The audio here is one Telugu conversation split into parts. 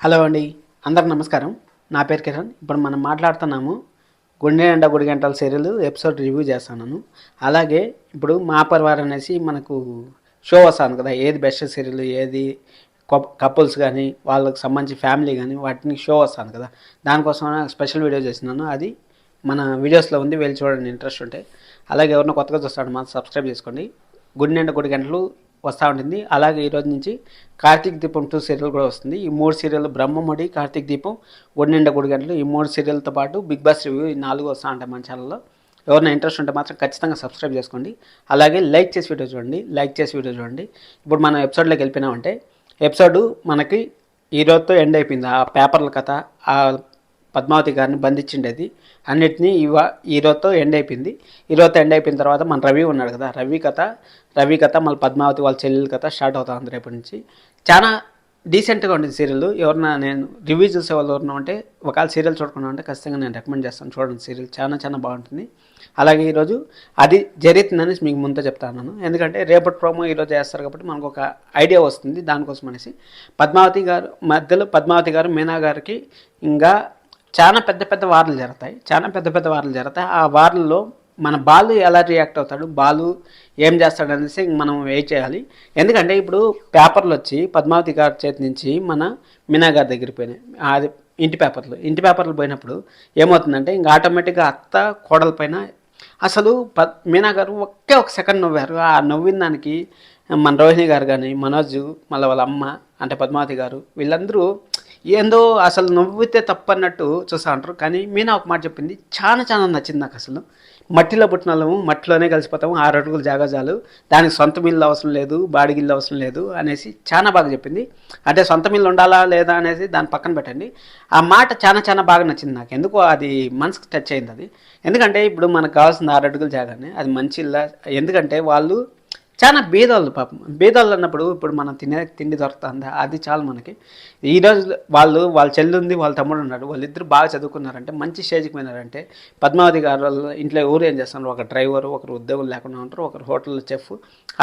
హలో అండి, అందరికి నమస్కారం. నా పేరు కిరణ్. ఇప్పుడు మనం మాట్లాడుతున్నాము గుండె నిండా గుడి గంటల సీరియల్ ఎపిసోడ్ రివ్యూ చేస్తున్నాను. అలాగే ఇప్పుడు మా పరివార్ అనేసి మనకు షో వస్తుంది కదా, ఏది బెస్ట్ సీరియల్, ఏది కపుల్స్ కానీ వాళ్ళకి సంబంధించి ఫ్యామిలీ కానీ వాటిని షో వస్తుంది కదా, దానికోసం స్పెషల్ వీడియో చేస్తున్నాను. అది మన వీడియోస్లో ఉంది, వెళ్ళి చూడండి ఇంట్రెస్ట్ ఉంటే. అలాగే ఎవరినో కొత్తగా చూస్తాడు మాత్రం సబ్స్క్రైబ్ చేసుకోండి. గుడి నిండా గుడి గంటలు వస్తూ ఉంటుంది. అలాగే ఈరోజు నుంచి కార్తీక్ దీపం 2 సీరియల్ కూడా వస్తుంది. ఈ 3 సీరియల్ బ్రహ్మముడి, కార్తీక్ దీపం, గుడి నిండా గుడి గంటలు, ఈ 3 సీరియల్తో పాటు బిగ్ బాస్ రివ్యూ ఈ 4 వస్తూ ఉంటాయి మన ఛానల్లో. ఎవరైనా ఇంట్రెస్ట్ ఉంటే మాత్రం ఖచ్చితంగా సబ్స్క్రైబ్ చేసుకోండి. అలాగే లైక్ చేసి వీడియో చూడండి. ఇప్పుడు మనం ఎపిసోడ్లోకి వెళ్ళిపోయినామంటే, ఎపిసోడ్ మనకి ఈరోజుతో ఎండ్ అయిపోయింది. ఆ పేపర్ల కథ, ఆ పద్మావతి గారిని బంధించిండేది అన్నిటినీ ఈరోజుతో ఎండ్ అయిపోయింది. ఈరోజుతో ఎండ్ అయిపోయిన తర్వాత మన రవి ఉన్నాడు కదా, రవి కథ మళ్ళీ పద్మావతి వాళ్ళ చెల్లెల కథ స్టార్ట్ అవుతా ఉంది రేపటి నుంచి. చాలా డీసెంట్గా ఉంటుంది సీరియల్. ఎవరన్నా నేను రివ్యూ చూసే వాళ్ళు ఎవరన్నా ఉంటే, ఒకవేళ సీరియల్ చూడకుండా ఉంటే ఖచ్చితంగా నేను రికమెండ్ చేస్తాను, చూడండి. సీరియల్ చాలా బాగుంటుంది. అలాగే ఈరోజు అది జరుగుతుందని మీకు ముందే చెప్తాను, ఎందుకంటే రేపటి ప్రోమో ఈరోజు చేస్తారు కాబట్టి మనకు ఒక ఐడియా వస్తుంది. దానికోసం అనేసి పద్మావతి గారు మీనా గారికి ఇంకా చాలా పెద్ద వార్లు జరుగుతాయి. ఆ వార్లలో మన బాలు ఎలా రియాక్ట్ అవుతాడు, బాలు ఏం చేస్తాడు అనేసి మనం వెయిట్ చేయాలి. ఎందుకంటే ఇప్పుడు పేపర్లు వచ్చి పద్మావతి గారి చేతి నుంచి మన మీనా గారి దగ్గరికి పోయినాయి. అది ఇంటి పేపర్లు పోయినప్పుడు ఏమవుతుందంటే, ఇంకా ఆటోమేటిక్గా అత్త కోడల పైన అసలు మీనా గారు ఒకే ఒక సెకండ్ నవ్వారు. ఆ నవ్విన దానికి మన రోహిణి గారు కానీ, మనోజ్, మళ్ళీ వాళ్ళ అమ్మ అంటే పద్మావతి గారు, వీళ్ళందరూ ఏందో అసలు నవ్వితే తప్పన్నట్టు చూస్తూ ఉంటారు. కానీ మీనా ఒక మాట చెప్పింది, చాలా నచ్చింది నాకు. అసలు మట్టిలో పుట్టిన వాళ్ళము మట్టిలోనే కలిసిపోతాము, 6 అడుగులు జాగా చాలు, దానికి సొంత మిల్లు అవసరం లేదు, బాడిగిల్లు అవసరం లేదు అనేసి చాలా బాగా చెప్పింది. అంటే సొంత మిల్లు ఉండాలా లేదా అనేది దాని పక్కన పెట్టండి. ఆ మాట చాలా బాగా నచ్చింది నాకు. ఎందుకో అది మనసుకు టచ్ అయింది అది. ఎందుకంటే ఇప్పుడు మనకు కావాల్సిన 6 అడుగుల జాగానే, అది మంచి ఇల్లా. ఎందుకంటే వాళ్ళు చాలా బీదవాళ్ళు, పాపం బీదవాళ్ళు అన్నప్పుడు ఇప్పుడు మనం తిండి దొరుకుతుంది, అది చాలు మనకి. ఈరోజు వాళ్ళ చెల్లి ఉంది, వాళ్ళ తమ్ముడు ఉన్నాడు, వాళ్ళిద్దరు బాగా చదువుకున్నారంటే, మంచి స్టేజ్కి పోయినారంటే, పద్మావతి గారు వాళ్ళ ఇంట్లో ఎవరు ఏం చేస్తున్నారు, ఒక డ్రైవరు, ఒకరు ఉద్యోగులు లేకుండా ఉంటారు, ఒకరు హోటల్లో చెఫ్,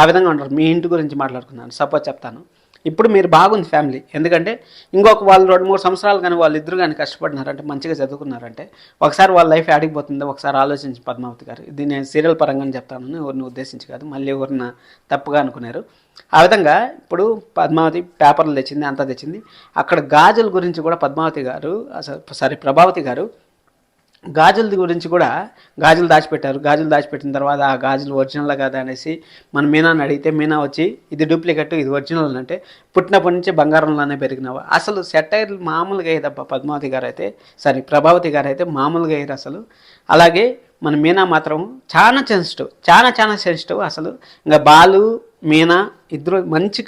ఆ విధంగా ఉంటారు. మీ ఇంటి గురించి మాట్లాడుకున్నాను, సపోజ్ చెప్తాను. ఇప్పుడు మీరు బాగుంది ఫ్యామిలీ, ఎందుకంటే ఇంకొక వాళ్ళు 2-3 సంవత్సరాలు కానీ వాళ్ళిద్దరు కానీ కష్టపడినారంటే, మంచిగా చదువుకున్నారంటే, ఒకసారి వాళ్ళ లైఫ్ ఆడిపోతుందో ఒకసారి ఆలోచించి పద్మావతి గారు. ఇది నేను సీరియల్ పరంగానే చెప్తాను, ఎవరిని ఉద్దేశించి కాదు, మళ్ళీ ఎవరిన తప్పుగా అనుకున్నారు. ఆ విధంగా ఇప్పుడు పద్మావతి పేపర్లు తెచ్చింది, అంతా తెచ్చింది. అక్కడ గాజుల గురించి కూడా ప్రభావతి గారు గాజుల గురించి కూడా గాజులు దాచిపెట్టిన తర్వాత ఆ గాజులు ఒరిజినల్ కాదా అనేసి మన మీనాని అడిగితే, మీనా వచ్చి ఇది డూప్లికేట్, ఇది ఒరిజినల్ అంటే, పుట్టినప్పటి నుంచి బంగారంలోనే పెరిగినావా, అసలు సెటైర్లు మామూలుగా అయ్యేదబ్బా. ప్రభావతి గారు అయితే మామూలుగా అయ్యారు అసలు. అలాగే మన మీనా మాత్రం చాలా సెన్సిటివ్ అసలు. ఇంకా బాలు మీనా ఇద్దరు మంచి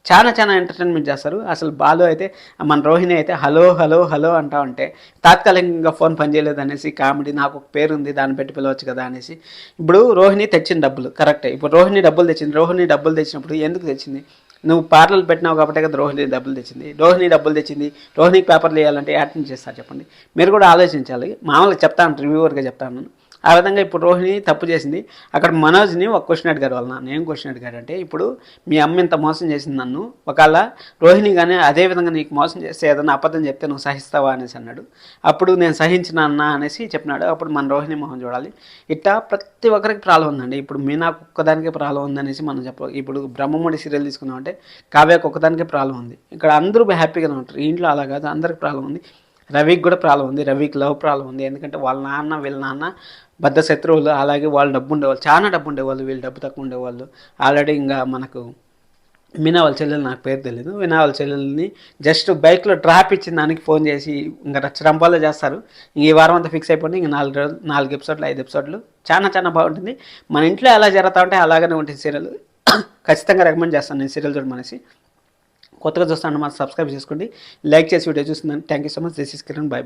చాలా ఎంటర్టైన్మెంట్ చేస్తారు. అసలు బాలు అయితే, మన రోహిణి అయితే హలో అంటా ఉంటే, తాత్కాలికంగా ఫోన్ పనిచేయలేదు అనేసి కామెడీ, నాకు ఒక పేరు ఉంది దాన్ని పెట్టి పిలవచ్చు కదా అనేసి. ఇప్పుడు రోహిణి తెచ్చిన డబ్బులు కరెక్టే. ఇప్పుడు రోహిణి డబ్బులు తెచ్చినప్పుడు ఎందుకు తెచ్చింది? నువ్వు పార్లర్లు పెట్టినావు కాబట్టి కదా రోహిణి డబ్బులు తెచ్చింది. రోహిణికి పేపర్లు వేయాలంటే యాక్టింగ్ చేస్తారు చెప్పండి. మీరు కూడా ఆలోచించాలి. మామూలుగా చెప్తాను, రివ్యూవర్గా చెప్తాను. ఆ విధంగా ఇప్పుడు రోహిణి తప్పు చేసింది. అక్కడ మనోజ్ని ఒక క్వశ్చన్ అడిగారు వాళ్ళ నాన్న. ఏం క్వశ్చన్ అడిగారు అంటే, ఇప్పుడు మీ అమ్మ ఇంత మోసం చేసింది నన్ను, ఒకవేళ రోహిణి కానీ అదే విధంగా నీకు మోసం చేస్తే ఏదైనా అబద్ధం చెప్తే నువ్వు సహిస్తావా అనేసి అన్నాడు. అప్పుడు నేను సహించిన అన్న అనేసి చెప్పినాడు. అప్పుడు మన రోహిణి మొహం చూడాలి. ఇట్లా ప్రతి ఒక్కరికి ప్రాబ్లం ఉందండి. ఇప్పుడు మీనాకు ఒక్కదానికే ప్రాబ్లం ఉందనేసి మనం చెప్పాలి. ఇప్పుడు బ్రహ్మముడి సీరియల్ తీసుకున్నామంటే కావ్యకు ఒక్కదానికే ప్రాబ్లం ఉంది. ఇక్కడ అందరూ హ్యాపీగానే ఉంటారు. ఇంట్లో అలా కాదు, అందరికి ప్రాబ్లం ఉంది. రవికి కూడా ప్రాబ్లం ఉంది, రవికి లవ్ ప్రాబ్లం ఉంది. ఎందుకంటే వాళ్ళ నాన్న వీళ్ళ నాన్న బద్ద శత్రువులు. అలాగే వాళ్ళు డబ్బు ఉండేవాళ్ళు, చాలా డబ్బు ఉండేవాళ్ళు, వీళ్ళు డబ్బు తక్కువ ఉండేవాళ్ళు. ఆల్రెడీ ఇంకా మనకు మీనా వాళ్ళ చెల్లెలు, నాకు పేరు తెలియదు, మీనా వాళ్ళ చెల్లెల్ని జస్ట్ బైక్లో డ్రాప్ ఇచ్చిన దానికి ఫోన్ చేసి ఇంకా రచ్చరంపాలో చేస్తారు. ఈ వారం అంతా ఫిక్స్ అయిపోయింది. ఇంక 4 ఎపిసోడ్లు 5 ఎపిసోడ్లు చాలా బాగుంటుంది. మన ఇంట్లో ఎలా జరుగుతూ ఉంటే అలాగనే ఉంటుంది సీరియల్. ఖచ్చితంగా రికమెండ్ చేస్తాను నేను సీరియల్ చూడమనేసి. కొత్తగా చూస్తాను, మాకు సబ్స్క్రైబ్ చేసుకోండి, లైక్ చేసి వీడియో చూస్తున్నాను. Thank you so much. This is Kiran. By.